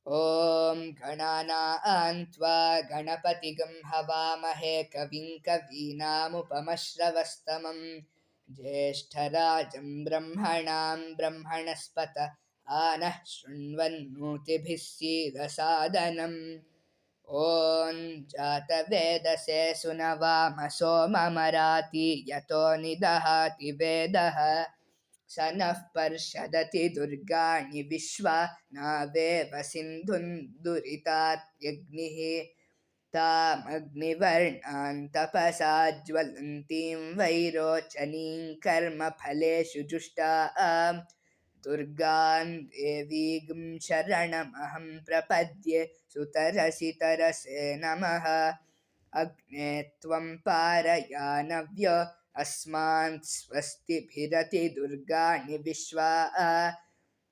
ॐ गणानां त्वा गणपतिगं हवामहे कविं कवीनामुपमश्रवस्तमं ज्येष्ठराजं ब्रह्मणां ब्रह्मणस्पत आनः शृण्वन्नोतिभिः सीदसादनम् ॐ जातवेदसे सुनवाम सोममराति यतो निदहाति वेदः स नः पर्षदति दुर्गाणि विश्वा नावेव सिन्धुं दुरितात्यग्निः तामग्निवर्णां तपसा ज्वलन्तीं वैरोचनीं कर्मफलेषु जुष्टां दुर्गां देवीं शरणमहं प्रपद्ये सुतरसि तरसे नमः अग्ने त्वं पारयानव्य अस्मान् स्वस्तिभिरति दुर्गाणि विश्वा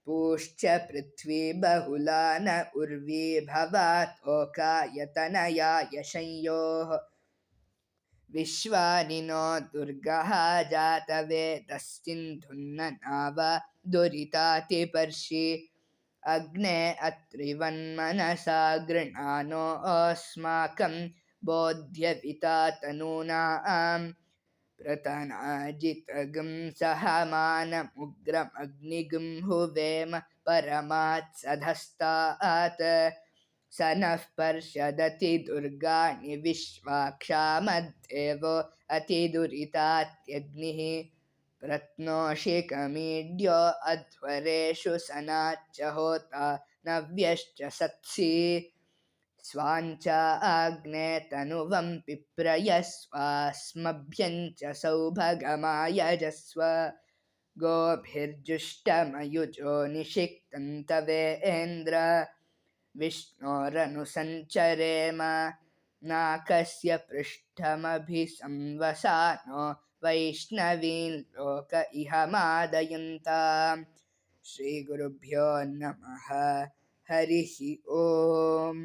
पूश्च पृथ्वी बहुला न उर्वी भवात् ओकायतनयाय संयोः विश्वानि नो दुर्गः जातवेदस्सिन्धुन्न नाव दुरितातिपर्षि अग्ने अत्रिवन्मनसा गृणानो अस्माकं बोध्यविता तनूनाम् प्रतनाजितगं सहमानमुग्रमग्निगं हुवेम परमात्सधस्तात् स नः पर्षदति दुर्गाणि विश्वाक्षामद्देवो अतिदुरितात्यग्निः प्रत्नोषिकमीड्यो अध्वरेषु सनाच्च होता नव्यश्च सत्सि स्वाञ्च आग्ने तनुवं पिप्रयस्वास्मभ्यं च सौभगमायजस्व गोभिर्जुष्टमयुजो निषिक्तं तवेन्द्र विष्णोरनुसञ्चरेम नाकस्य पृष्ठमभिसंवसानो वैष्णवीन् लोक इह मादयन्ताम् श्रीगुरुभ्यो नमः हरिः ओम्।